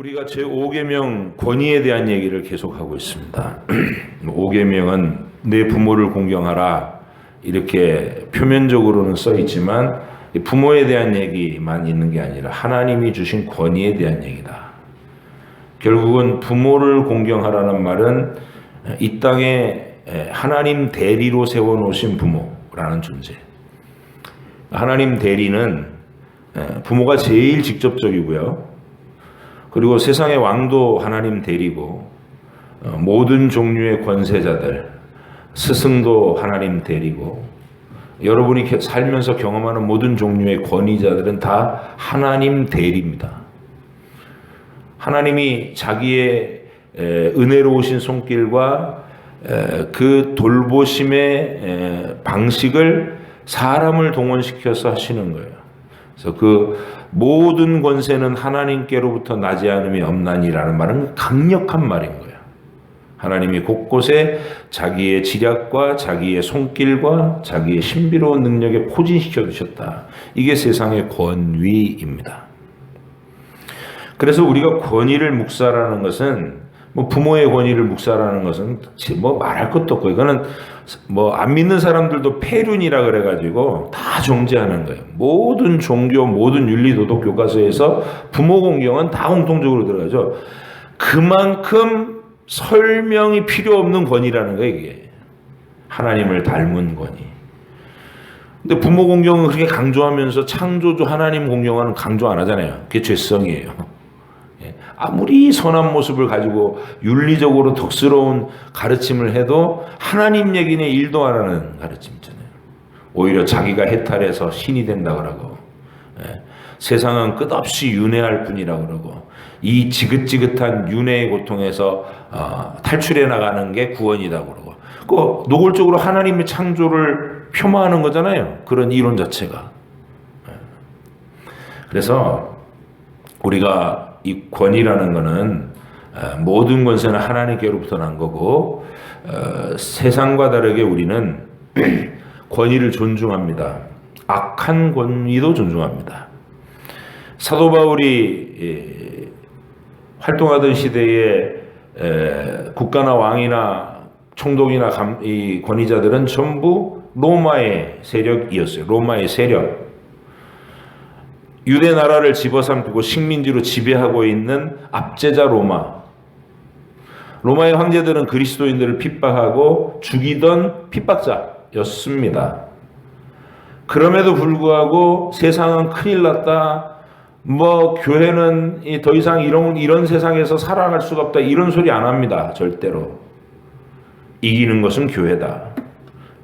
우리가 제5계명 권위에 대한 얘기를 계속하고 있습니다. 5계명은 내 부모를 공경하라 이렇게 표면적으로는 써 있지만 부모에 대한 얘기만 있는 게 아니라 하나님이 주신 권위에 대한 얘기다. 결국은 부모를 공경하라는 말은 이 땅에 하나님 대리로 세워놓으신 부모라는 존재. 하나님 대리는 부모가 제일 직접적이고요. 그리고 세상의 왕도 하나님 대리고 모든 종류의 권세자들, 스승도 하나님 대리고 여러분이 살면서 경험하는 모든 종류의 권위자들은 다 하나님 대리입니다. 하나님이 자기의 은혜로우신 손길과 그 돌보심의 방식을 사람을 동원시켜서 하시는 거예요. 그래서 그 모든 권세는 하나님께로부터 나지 않음이 없나니라는 말은 강력한 말인 거예요. 하나님이 곳곳에 자기의 지략과 자기의 손길과 자기의 신비로운 능력에 포진시켜 두셨다. 이게 세상의 권위입니다. 그래서 우리가 권위를 묵살하는 것은 부모의 권위를 묵살하는 것은 말할 것도 없고 이거는 안 믿는 사람들도 폐륜이라 그래가지고 다 정죄하는 거예요. 모든 종교, 모든 윤리 도덕 교과서에서 부모 공경은 다 공통적으로 들어가죠. 그만큼 설명이 필요 없는 권위라는 거예요, 이게. 하나님을 닮은 권위. 근데 부모 공경은 그렇게 강조하면서 창조주 하나님 공경하는 강조 안 하잖아요. 그게 죄성이에요. 아무리 선한 모습을 가지고 윤리적으로 덕스러운 가르침을 해도 하나님 얘기는 일도 안 하는 가르침 있잖아요. 오히려 자기가 해탈해서 신이 된다 그러고 세상은 끝없이 윤회할 뿐이라고 그러고 이 지긋지긋한 윤회의 고통에서 탈출해 나가는 게 구원이다 그러고 그 노골적으로 하나님의 창조를 폄하하는 거잖아요. 그런 이론 자체가. 그래서 우리가 이 권위라는 것은 모든 권세는 하나님께로부터 난 거고 세상과 다르게 우리는 권위를 존중합니다. 악한 권위도 존중합니다. 사도 바울이 활동하던 시대에 국가나 왕이나 총독이나 이 권위자들은 전부 로마의 세력이었어요. 로마의 세력. 유대 나라를 집어삼키고 식민지로 지배하고 있는 압제자 로마. 로마의 황제들은 그리스도인들을 핍박하고 죽이던 핍박자였습니다. 그럼에도 불구하고 세상은 큰일 났다. 교회는 더 이상 이런 세상에서 살아갈 수가 없다. 이런 소리 안 합니다. 절대로. 이기는 것은 교회다.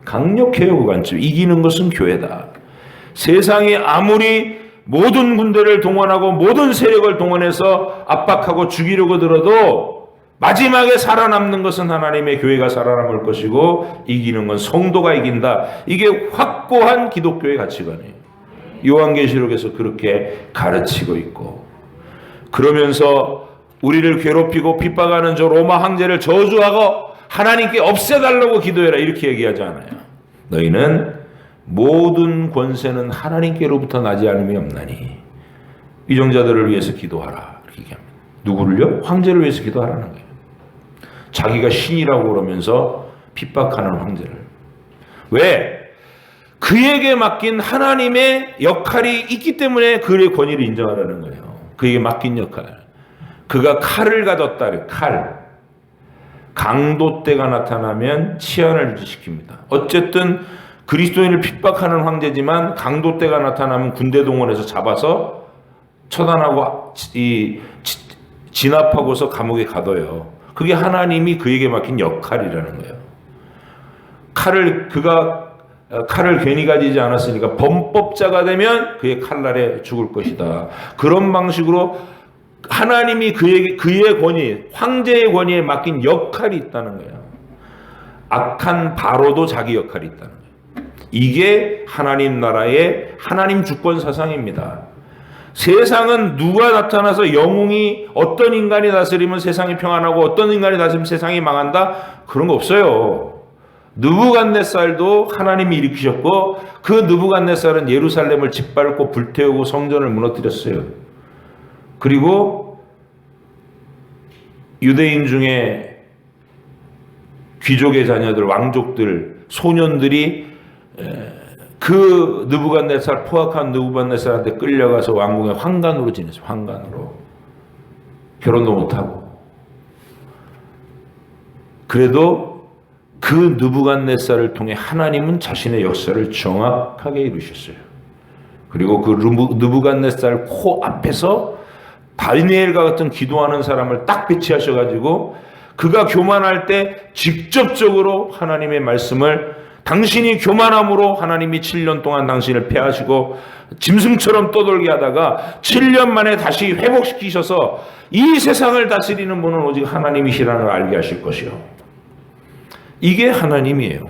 강력해요, 그 관점. 이기는 것은 교회다. 세상이 아무리 모든 군대를 동원하고 모든 세력을 동원해서 압박하고 죽이려고 들어도 마지막에 살아남는 것은 하나님의 교회가 살아남을 것이고 이기는 건 성도가 이긴다. 이게 확고한 기독교의 가치관이에요. 요한계시록에서 그렇게 가르치고 있고 그러면서 우리를 괴롭히고 핍박하는 저 로마 황제를 저주하고 하나님께 없애달라고 기도해라 이렇게 얘기하지 않아요. 너희는 모든 권세는 하나님께로부터 나지 않음이 없나니 위정자들을 위해서 기도하라 이렇게 얘기합니다. 누구를요? 황제를 위해서 기도하라는 거예요. 자기가 신이라고 그러면서 핍박하는 황제를. 왜? 그에게 맡긴 하나님의 역할이 있기 때문에 그의 권위를 인정하라는 거예요. 그에게 맡긴 역할. 그가 칼을 가졌다. 칼. 강도 때가 나타나면 치안을 유지시킵니다. 어쨌든 그리스도인을 핍박하는 황제지만 강도 때가 나타나면 군대 동원해서 잡아서 처단하고 진압하고서 감옥에 가둬요. 그게 하나님이 그에게 맡긴 역할이라는 거예요. 그가 칼을 괜히 가지지 않았으니까 범법자가 되면 그의 칼날에 죽을 것이다. 그런 방식으로 하나님이 그의 권위, 황제의 권위에 맡긴 역할이 있다는 거예요. 악한 바로도 자기 역할이 있다는 거예요. 이게 하나님 나라의 하나님 주권 사상입니다. 세상은 누가 나타나서 영웅이 어떤 인간이 다스리면 세상이 평안하고 어떤 인간이 다스리면 세상이 망한다? 그런 거 없어요. 느부갓네살도 하나님이 일으키셨고 그 느부갓네살은 예루살렘을 짓밟고 불태우고 성전을 무너뜨렸어요. 그리고 유대인 중에 귀족의 자녀들, 왕족들, 소년들이 그 느부갓네살, 포악한 느부갓네살한테 끌려가서 왕궁의 환관으로 지냈어요. 환관으로. 결혼도 못하고. 그래도 그 느부갓네살을 통해 하나님은 자신의 역사를 정확하게 이루셨어요. 그리고 그 느부갓네살 코 앞에서 다니엘과 같은 기도하는 사람을 딱 배치하셔가지고 그가 교만할 때 직접적으로 하나님의 말씀을 당신이 교만함으로 하나님이 7년 동안 당신을 패하시고 짐승처럼 떠돌게 하다가 7년 만에 다시 회복시키셔서 이 세상을 다스리는 분은 오직 하나님이시라는 걸 알게 하실 것이요. 이게 하나님이에요.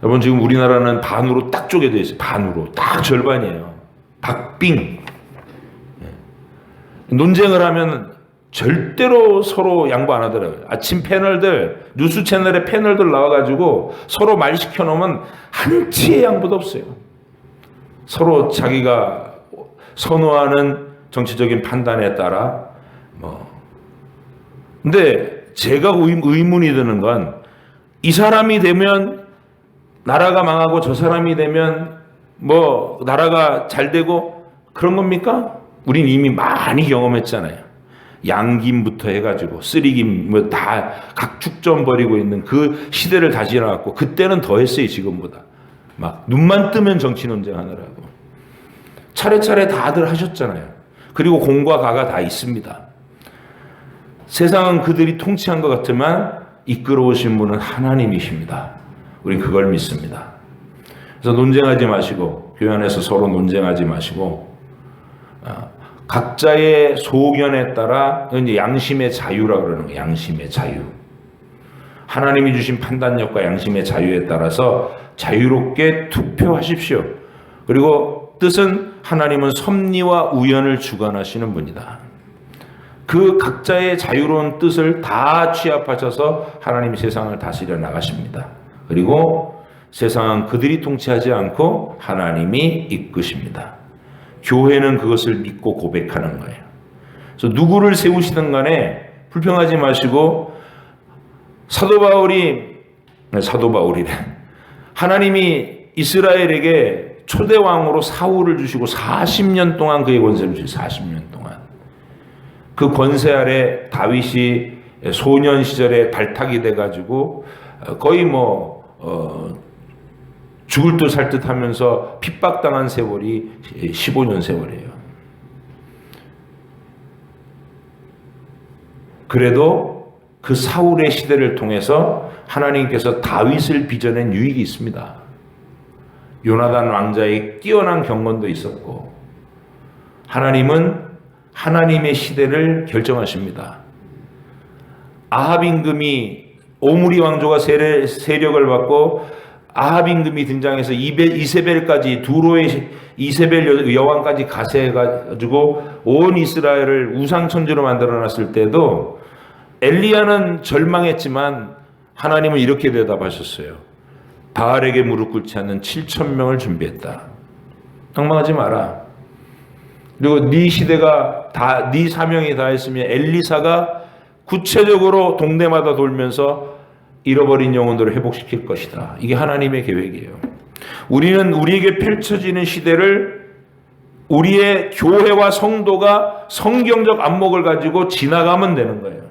여러분 지금 우리나라는 반으로 딱 쪼개져 있어요. 반으로 딱 절반이에요. 박빙. 논쟁을 하면 절대로 서로 양보 안 하더라고요. 아침 패널들, 뉴스 채널에 패널들 나와가지고 서로 말 시켜놓으면 한치의 양보도 없어요. 서로 자기가 선호하는 정치적인 판단에 따라 근데 제가 의문이 드는 건 이 사람이 되면 나라가 망하고 저 사람이 되면 나라가 잘 되고 그런 겁니까? 우린 이미 많이 경험했잖아요. 양김부터 해가지고 쓰리김 다 각축전 벌이고 있는 그 시대를 다시 일어났고 그때는 더 했어요. 지금보다 막 눈만 뜨면 정치 논쟁하느라고 차례차례 다들 하셨잖아요. 그리고 공과 가가 다 있습니다. 세상은 그들이 통치한 것 같지만 이끌어오신 분은 하나님이십니다. 우린 그걸 믿습니다. 그래서 논쟁하지 마시고 교회 안에서 서로 논쟁하지 마시고 각자의 소견에 따라 이제 양심의 자유라고 그러는 거예요. 양심의 자유. 하나님이 주신 판단력과 양심의 자유에 따라서 자유롭게 투표하십시오. 그리고 뜻은 하나님은 섭리와 우연을 주관하시는 분이다. 그 각자의 자유로운 뜻을 다 취합하셔서 하나님이 세상을 다스려 나가십니다. 그리고 세상은 그들이 통치하지 않고 하나님이 이끄십니다. 교회는 그것을 믿고 고백하는 거예요. 그래서 누구를 세우시든 간에 불평하지 마시고 사도 바울이래. 하나님이 이스라엘에게 초대왕으로 사울을 주시고 40년 동안 그의 권세를 주시고 40년 동안 그 권세 아래 다윗이 소년 시절에 발탁이 돼가지고 거의 죽을 듯 살 듯 하면서 핍박당한 세월이 15년 세월이에요. 그래도 그 사울의 시대를 통해서 하나님께서 다윗을 빚어낸 유익이 있습니다. 요나단 왕자의 뛰어난 경건도 있었고 하나님은 하나님의 시대를 결정하십니다. 아합 임금이 오므리 왕조가 세력을 받고 아합 임금이 등장해서 이세벨까지 두로의 이세벨 여왕까지 가세해가지고 온 이스라엘을 우상천지로 만들어놨을 때도 엘리야는 절망했지만 하나님은 이렇게 대답하셨어요. 바알에게 무릎 꿇지 않는 7,000명을 준비했다. 낭망하지 마라. 그리고 네 시대가 다 네 사명이 다 했으면 엘리사가 구체적으로 동네마다 돌면서 잃어버린 영혼들을 회복시킬 것이다. 이게 하나님의 계획이에요. 우리는 우리에게 펼쳐지는 시대를 우리의 교회와 성도가 성경적 안목을 가지고 지나가면 되는 거예요.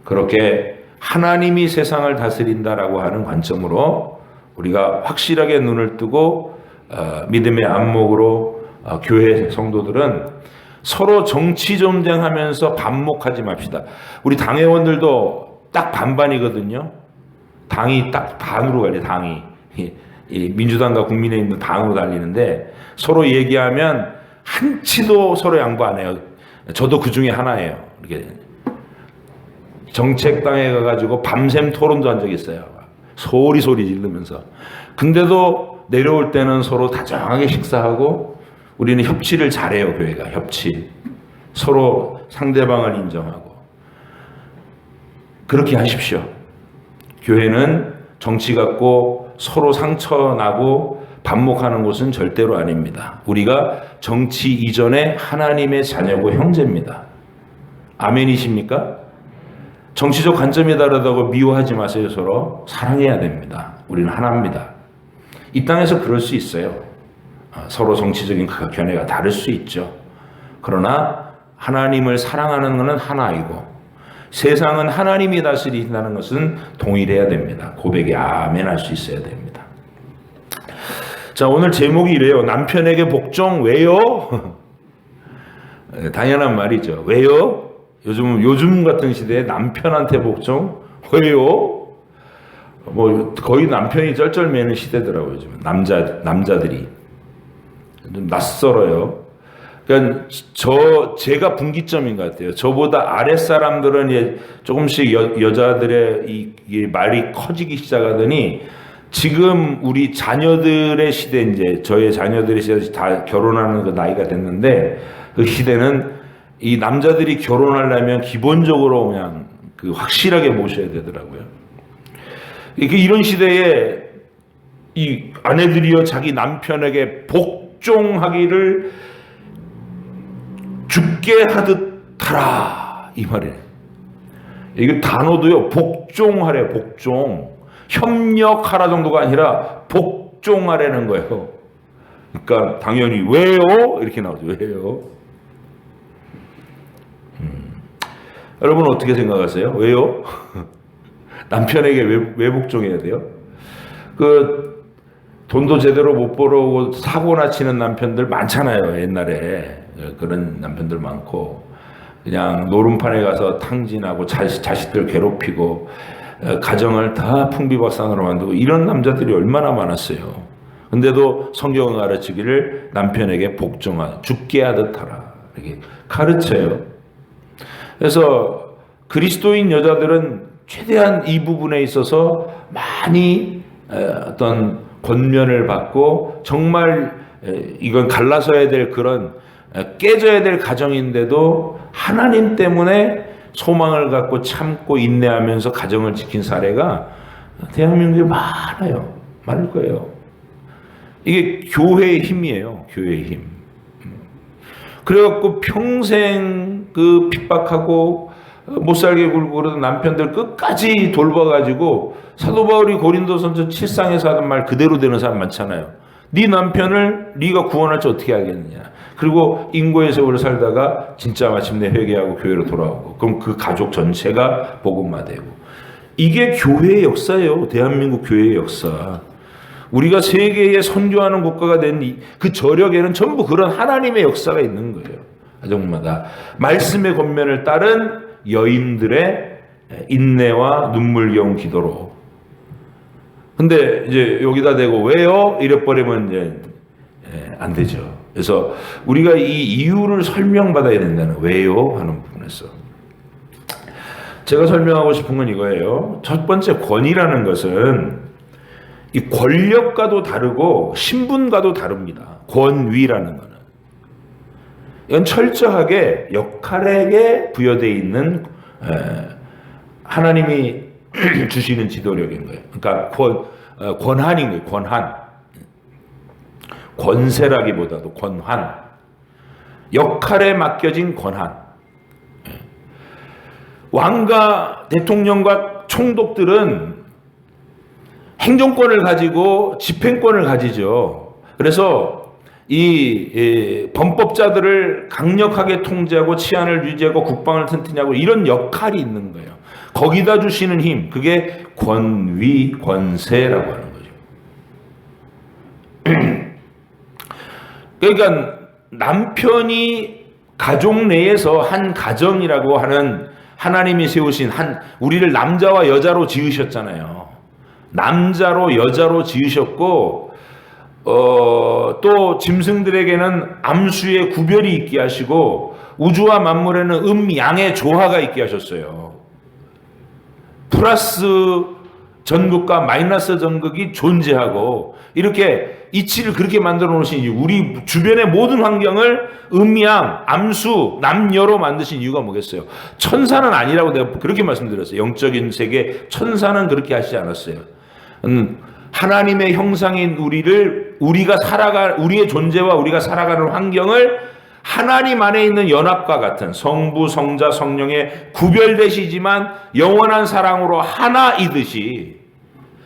그렇게 하나님이 세상을 다스린다라고 하는 관점으로 우리가 확실하게 눈을 뜨고 믿음의 안목으로 교회 성도들은 서로 정치 전쟁하면서 반목하지 맙시다. 우리 당회원들도 딱 반반이거든요. 당이 딱 반으로 갈려요. 당이 민주당과 국민의힘도 당으로 달리는데 서로 얘기하면 한치도 서로 양보 안 해요. 저도 그 중에 하나예요. 이렇게 정책당에 가가지고 밤샘 토론도 한 적이 있어요. 소리 지르면서. 근데도 내려올 때는 서로 다정하게 식사하고 우리는 협치를 잘해요. 교회가 협치. 서로 상대방을 인정하고. 그렇게 하십시오. 교회는 정치 갖고 서로 상처나고 반목하는 것은 절대로 아닙니다. 우리가 정치 이전에 하나님의 자녀고 형제입니다. 아멘이십니까? 정치적 관점이 다르다고 미워하지 마세요. 서로 사랑해야 됩니다. 우리는 하나입니다. 이 땅에서 그럴 수 있어요. 서로 정치적인 견해가 다를 수 있죠. 그러나 하나님을 사랑하는 것은 하나이고 세상은 하나님이 다스린다는 것은 동일해야 됩니다. 고백에 아멘 할 수 있어야 됩니다. 자, 오늘 제목이 이래요. 남편에게 복종 왜요? 당연한 말이죠. 왜요? 요즘 같은 시대에 남편한테 복종 왜요? 뭐 거의 남편이 쩔쩔매는 시대더라고요. 요즘 남자들이 좀 낯설어요. 그러니까 제가 분기점인 것 같아요. 저보다 아랫 사람들은 조금씩 여자들의 이 말이 커지기 시작하더니 지금 우리 자녀들의 시대, 이제 저의 자녀들의 시대 다 결혼하는 그 나이가 됐는데 그 시대는 이 남자들이 결혼하려면 기본적으로 그냥 그 확실하게 모셔야 되더라고요. 이런 시대에 이 아내들이여 자기 남편에게 복종하기를 죽게 하듯 하라 이 말이에요. 이게 단어도요 복종하래. 복종 협력하라 정도가 아니라 복종하라는 거예요. 그러니까 당연히 왜요? 이렇게 나오죠. 왜요? 여러분 어떻게 생각하세요? 왜요? 남편에게 왜 복종해야 돼요? 돈도 제대로 못 벌어오고 사고나 치는 남편들 많잖아요. 옛날에 그런 남편들 많고 그냥 노름판에 가서 탕진하고 자식들 괴롭히고 가정을 다 풍비박산으로 만들고 이런 남자들이 얼마나 많았어요. 근데도 성경은 가르치기를 남편에게 복종하라, 죽게 하듯 하라 이렇게 가르쳐요. 그래서 그리스도인 여자들은 최대한 이 부분에 있어서 많이 어떤 권면을 받고 정말 이건 갈라서야 될 그런 깨져야 될 가정인데도 하나님 때문에 소망을 갖고 참고 인내하면서 가정을 지킨 사례가 대한민국에 많아요. 많을 거예요. 이게 교회의 힘이에요. 교회의 힘. 그래갖고 평생 그 핍박하고 못살게 굴고 그러던 남편들 끝까지 돌봐가지고 사도 바울이 고린도전서 7장에서 하던 말 그대로 되는 사람 많잖아요. 네 남편을 네가 구원할지 어떻게 하겠느냐. 그리고 인고의 세월을 살다가 진짜 마침내 회개하고 교회로 돌아오고 그럼 그 가족 전체가 복음화되고 이게 교회의 역사예요. 대한민국 교회의 역사. 우리가 세계에 선교하는 국가가 된 그 저력에는 전부 그런 하나님의 역사가 있는 거예요. 가정마다 말씀의 권면을 따른 여인들의 인내와 눈물겨운 기도로. 근데 이제 여기다 대고 왜요? 이래버리면 이제 안 되죠. 그래서 우리가 이 이유를 설명받아야 된다는 왜요? 하는 부분에서 제가 설명하고 싶은 건 이거예요. 첫 번째 권위라는 것은 이 권력과도 다르고 신분과도 다릅니다. 권위라는 것은 이건 철저하게 역할에게 부여되어 있는 하나님이 주시는 지도력인 거예요. 그러니까 권한인 거예요. 권한. 권세라기보다도 권한. 역할에 맡겨진 권한. 왕과 대통령과 총독들은 행정권을 가지고 집행권을 가지죠. 그래서 이 범법자들을 강력하게 통제하고 치안을 유지하고 국방을 튼튼히 하고 이런 역할이 있는 거예요. 거기다 주시는 힘, 그게 권위, 권세라고 하는 거죠. 그러니까 남편이 가족 내에서 한 가정이라고 하는 하나님이 세우신 우리를 남자와 여자로 지으셨잖아요. 남자로 여자로 지으셨고 또 짐승들에게는 암수의 구별이 있게 하시고 우주와 만물에는 양의 조화가 있게 하셨어요. 플러스 전극과 마이너스 전극이 존재하고 이렇게 이치를 그렇게 만들어 놓으신 이유, 우리 주변의 모든 환경을 양, 암수, 남녀로 만드신 이유가 뭐겠어요? 천사는 아니라고 내가 그렇게 말씀드렸어요. 영적인 세계 천사는 그렇게 하시지 않았어요. 하나님의 형상인 우리의 존재와 우리가 살아가는 환경을 하나님 안에 있는 연합과 같은 성부, 성자, 성령의 구별되시지만 영원한 사랑으로 하나이듯이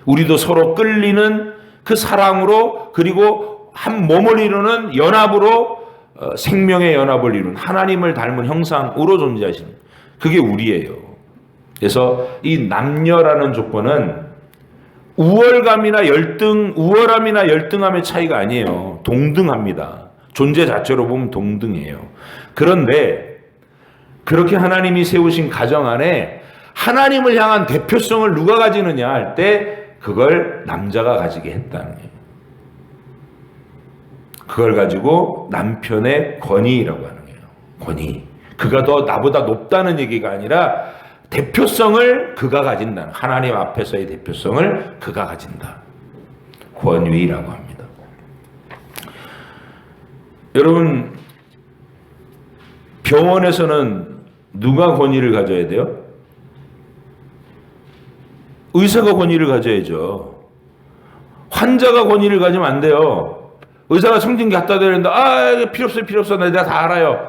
우리도 서로 끌리는 그 사랑으로, 그리고 한 몸을 이루는 연합으로 생명의 연합을 이룬 하나님을 닮은 형상으로 존재하시는, 그게 우리예요. 그래서 이 남녀라는 조건은 우월함이나 열등함의 차이가 아니에요. 동등합니다. 존재 자체로 보면 동등해요. 그런데 그렇게 하나님이 세우신 가정 안에 하나님을 향한 대표성을 누가 가지느냐 할 때 그걸 남자가 가지게 했다는 거예요. 그걸 가지고 남편의 권위라고 하는 거예요. 권위. 그가 더 나보다 높다는 얘기가 아니라 대표성을 그가 가진다는, 하나님 앞에서의 대표성을 그가 가진다. 권위라고 합니다. 여러분, 병원에서는 누가 권위를 가져야 돼요? 의사가 권위를 가져야죠. 환자가 권위를 가지면 안 돼요. 의사가 청진기 갖다 대는데 필요 없어 내가 다 알아요.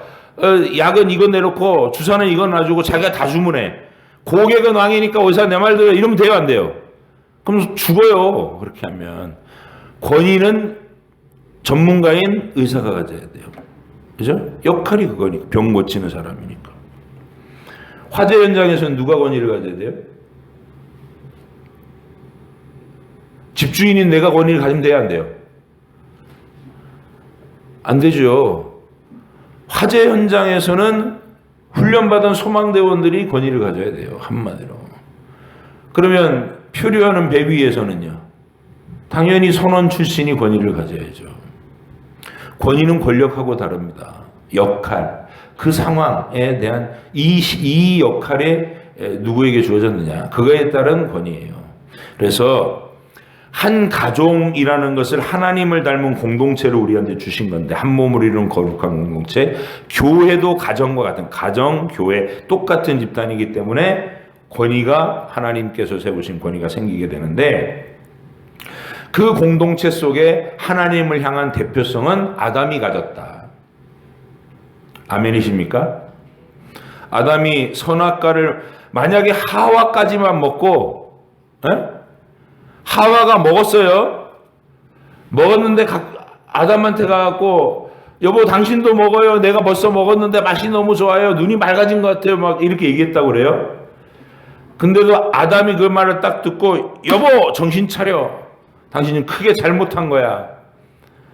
약은 이거 내놓고 주사는 이거 놔주고 자기가 다 주문해. 고객은 왕이니까 의사 내 말 들어, 이러면 돼요 안 돼요? 그럼 죽어요. 그렇게 하면. 권위는 전문가인 의사가 가져야 돼요. 그죠? 역할이 그거니까. 병 고치는 사람이니까. 화재 현장에서는 누가 권위를 가져야 돼요? 집주인인 내가 권위를 가지면 돼야 안 돼요? 안 되죠. 화재 현장에서는 훈련받은 소망대원들이 권위를 가져야 돼요. 한마디로. 그러면 표류하는 배 위에서는요. 당연히 선원 출신이 권위를 가져야죠. 권위는 권력하고 다릅니다. 역할, 그 상황에 대한 이 역할에 누구에게 주어졌느냐, 그거에 따른 권위예요. 그래서 한 가족이라는 것을 하나님을 닮은 공동체로 우리한테 주신 건데, 한 몸을 이루는 거룩한 공동체, 교회도 가정과 같은, 가정, 교회 똑같은 집단이기 때문에 권위가, 하나님께서 세우신 권위가 생기게 되는데, 그 공동체 속에 하나님을 향한 대표성은 아담이 가졌다. 아멘이십니까? 아담이 선악과를 만약에 하와까지만 먹고, 하와가 먹었어요. 먹었는데 아담한테 가갖고, 여보 당신도 먹어요. 내가 벌써 먹었는데 맛이 너무 좋아요. 눈이 맑아진 것 같아요. 막 이렇게 얘기했다고 그래요. 근데도 아담이 그 말을 딱 듣고, 여보 정신 차려. 당신은 크게 잘못한 거야.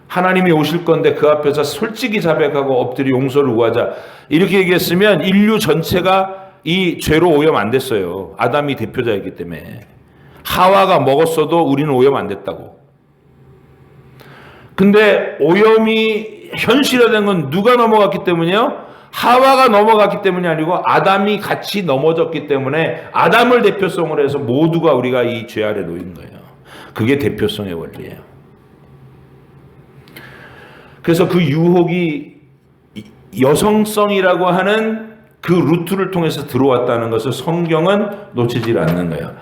하나님이 오실 건데 그 앞에서 솔직히 자백하고 엎드려 용서를 구하자. 이렇게 얘기했으면 인류 전체가 이 죄로 오염 안 됐어요. 아담이 대표자이기 때문에. 하와가 먹었어도 우리는 오염 안 됐다고. 근데 오염이 현실화된 건 누가 넘어갔기 때문이요? 하와가 넘어갔기 때문이 아니고 아담이 같이 넘어졌기 때문에 아담을 대표성으로 해서 모두가 우리가 이 죄 아래 놓인 거예요. 그게 대표성의 원리예요. 그래서 그 유혹이 여성성이라고 하는 그 루트를 통해서 들어왔다는 것을 성경은 놓치지 않는 거예요.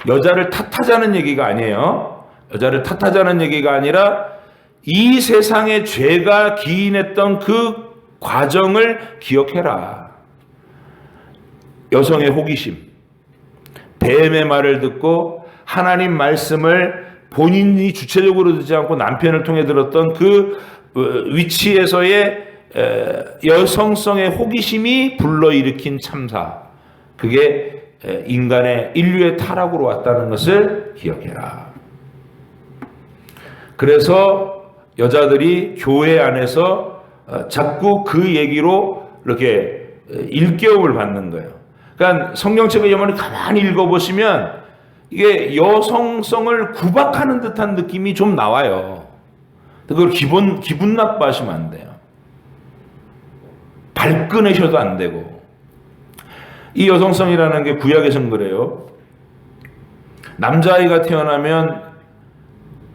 여자를 탓하자는 얘기가 아니에요. 여자를 탓하자는 얘기가 아니라 이 세상의 죄가 기인했던 그 과정을 기억해라. 여성의 호기심, 뱀의 말을 듣고 하나님 말씀을 본인이 주체적으로 듣지 않고 남편을 통해 들었던 그 위치에서의 여성성의 호기심이 불러일으킨 참사, 그게 인류의 타락으로 왔다는 것을 기억해라. 그래서 여자들이 교회 안에서 자꾸 그 얘기로 이렇게 일깨움을 받는 거예요. 그러니까 성경책을 여러분이 가만히 읽어보시면 이게 여성성을 구박하는 듯한 느낌이 좀 나와요. 그걸 기분 나빠하시면 안 돼요. 발끈하셔도 안 되고. 이 여성성이라는 게 구약에선 그래요. 남자아이가 태어나면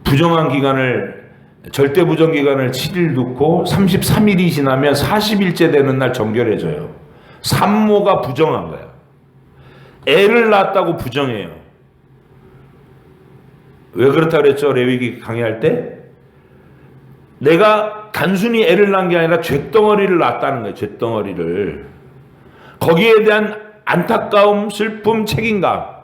부정한 기간을, 절대 부정 기간을 7일 놓고 33일이 지나면 40일째 되는 날 정결해져요. 산모가 부정한 거야. 애를 낳았다고 부정해요. 왜 그렇다 그랬죠? 레위기 강의할 때 내가 단순히 애를 낳은 게 아니라 쇳덩어리를 낳았다는 거예요. 쇳덩어리를. 거기에 대한 안타까움, 슬픔, 책임감.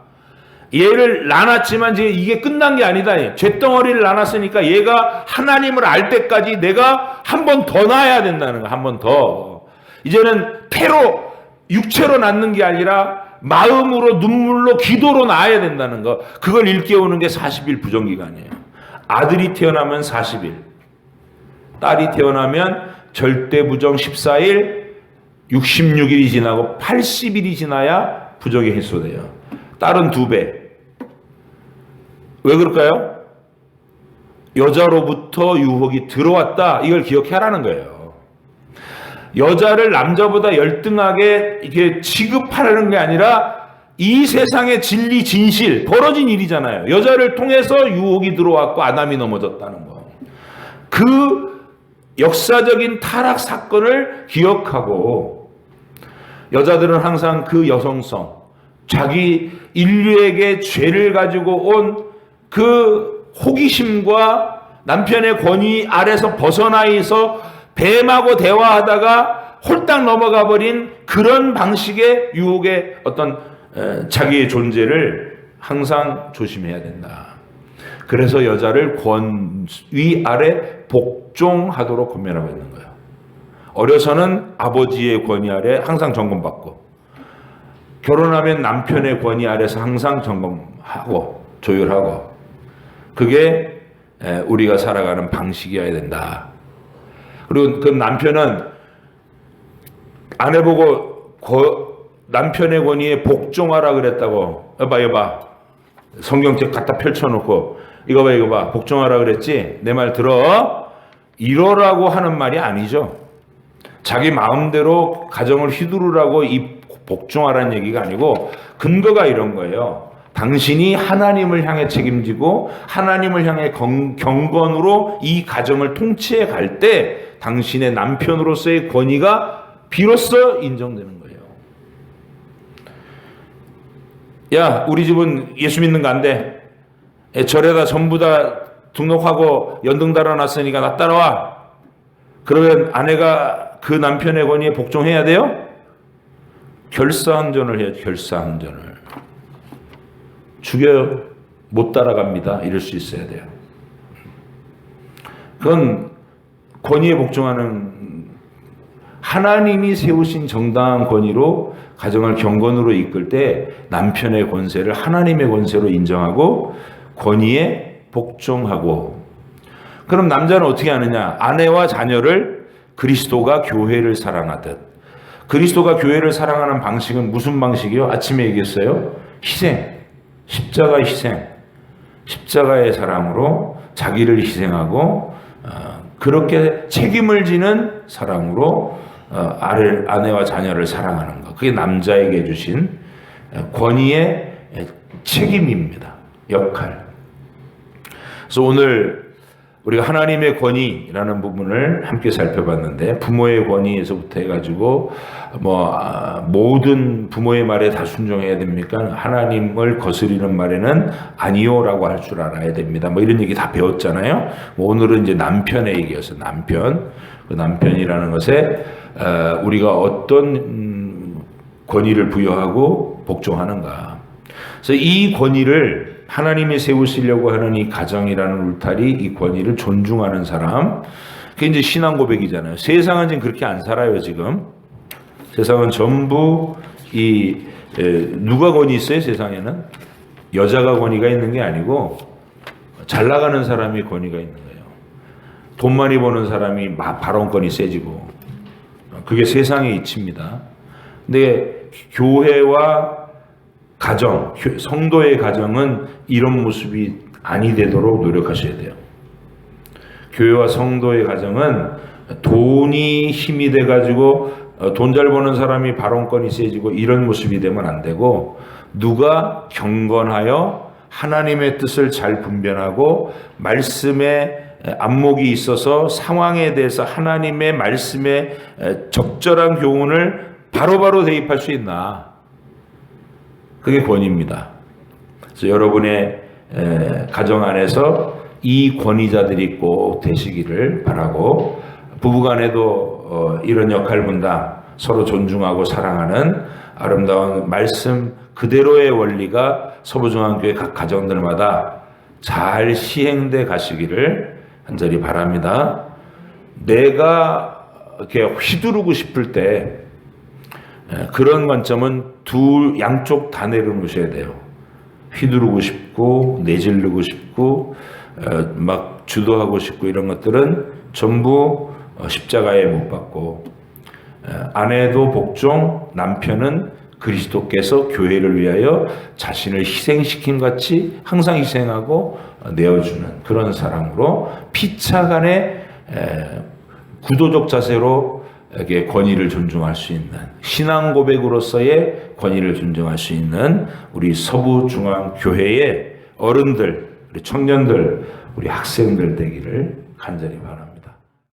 얘를 낳았지만 이게 끝난 게 아니다. 쇳덩어리를 낳았으니까 얘가 하나님을 알 때까지 내가 한 번 더 낳아야 된다는 거야. 한 번 더. 이제는 태로, 육체로 낳는 게 아니라 마음으로, 눈물로, 기도로 낳아야 된다는 거. 그걸 일깨우는 게 40일 부정기간이에요. 아들이 태어나면 40일. 딸이 태어나면 절대 부정 14일, 66일이 지나고 80일이 지나야 부정이 해소돼요. 딸은 2배. 왜 그럴까요? 여자로부터 유혹이 들어왔다. 이걸 기억하라는 거예요. 여자를 남자보다 열등하게 이렇게 취급하라는 게 아니라 이 세상의 진리, 진실, 벌어진 일이잖아요. 여자를 통해서 유혹이 들어왔고 아담이 넘어졌다는 거. 그 역사적인 타락 사건을 기억하고 여자들은 항상 그 여성성, 자기 인류에게 죄를 가지고 온 그 호기심과 남편의 권위 아래서 벗어나서 뱀하고 대화하다가 홀딱 넘어가 버린 그런 방식의 유혹의 어떤 자기의 존재를 항상 조심해야 된다. 그래서 여자를 권위 아래 복종하도록 권면하고 있는 거예요. 어려서는 아버지의 권위 아래 항상 점검받고, 결혼하면 남편의 권위 아래서 항상 점검하고 조율하고, 그게 우리가 살아가는 방식이어야 된다. 그리고 그 남편은 아내 보고 남편의 권위에 복종하라 그랬다고. 여봐. 성경책 갖다 펼쳐놓고 이거 봐. 복종하라 그랬지? 내 말 들어. 이러라고 하는 말이 아니죠. 자기 마음대로 가정을 휘두르라고 이 복종하라는 얘기가 아니고 근거가 이런 거예요. 당신이 하나님을 향해 책임지고 하나님을 향해 경건으로 이 가정을 통치해 갈 때 당신의 남편으로서의 권위가 비로소 인정되는 거예요. 야, 우리 집은 예수 믿는 거 안 돼. 절에다 전부 다 등록하고 연등 달아놨으니까 나 따라와. 그러면 아내가 그 남편의 권위에 복종해야 돼요? 결사항전을 해야죠. 결사항전을. 죽여요. 못 따라갑니다. 이럴 수 있어야 돼요. 그건 권위에 복종하는, 하나님이 세우신 정당한 권위로 가정을 경건으로 이끌 때 남편의 권세를 하나님의 권세로 인정하고 권위에 복종하고. 그럼 남자는 어떻게 하느냐? 아내와 자녀를 그리스도가 교회를 사랑하듯. 그리스도가 교회를 사랑하는 방식은 무슨 방식이요? 아침에 얘기했어요. 희생. 십자가의 희생, 십자가의 사랑으로 자기를 희생하고 그렇게 책임을 지는 사랑으로 아내와 자녀를 사랑하는 것. 그게 남자에게 주신 권위의 책임입니다. 역할. 그래서 오늘 우리가 하나님의 권위라는 부분을 함께 살펴봤는데, 부모의 권위에서부터 해가지고 모든 부모의 말에 다 순종해야 됩니까? 하나님을 거스리는 말에는 아니요라고 할 줄 알아야 됩니다. 이런 얘기 다 배웠잖아요. 오늘은 이제 남편의 얘기였어요. 남편. 그 남편이라는 것에 우리가 어떤 권위를 부여하고 복종하는가. 그래서 이 권위를 하나님이 세우시려고 하는 이 가정이라는 울타리, 이 권위를 존중하는 사람, 그게 이제 신앙 고백이잖아요. 세상은 지금 그렇게 안 살아요, 지금. 세상은 전부 누가 권위 있어요, 세상에는? 여자가 권위가 있는 게 아니고 잘 나가는 사람이 권위가 있는 거예요. 돈 많이 버는 사람이 발언권이 세지고, 그게 세상의 이치입니다. 근데 교회와 가정, 성도의 가정은 이런 모습이 아니 되도록 노력하셔야 돼요. 교회와 성도의 가정은 돈이 힘이 돼가지고 돈 잘 버는 사람이 발언권이 세지고 이런 모습이 되면 안 되고, 누가 경건하여 하나님의 뜻을 잘 분별하고 말씀에 안목이 있어서 상황에 대해서 하나님의 말씀에 적절한 교훈을 바로바로 대입할 수 있나. 그게 권위입니다. 그래서 여러분의 가정 안에서 이 권위자들이 꼭 되시기를 바라고, 부부간에도 이런 역할 분담, 서로 존중하고 사랑하는 아름다운 말씀 그대로의 원리가 서부중앙교회 각 가정들마다 잘 시행돼 가시기를 간절히 바랍니다. 내가 이렇게 휘두르고 싶을 때 그런 관점은 양쪽 다 내려놓으셔야 돼요. 휘두르고 싶고 내지르고 싶고 막 주도하고 싶고 이런 것들은 전부 십자가에 못 박고, 아내도 복종, 남편은 그리스도께서 교회를 위하여 자신을 희생시킨 같이 항상 희생하고 내어주는 그런 사랑으로 피차간의 구도적 자세로 이렇게 권위를 존중할 수 있는, 신앙 고백으로서의 권위를 존중할 수 있는 우리 서부중앙교회의 어른들, 우리 청년들, 우리 학생들 되기를 간절히 바랍니다.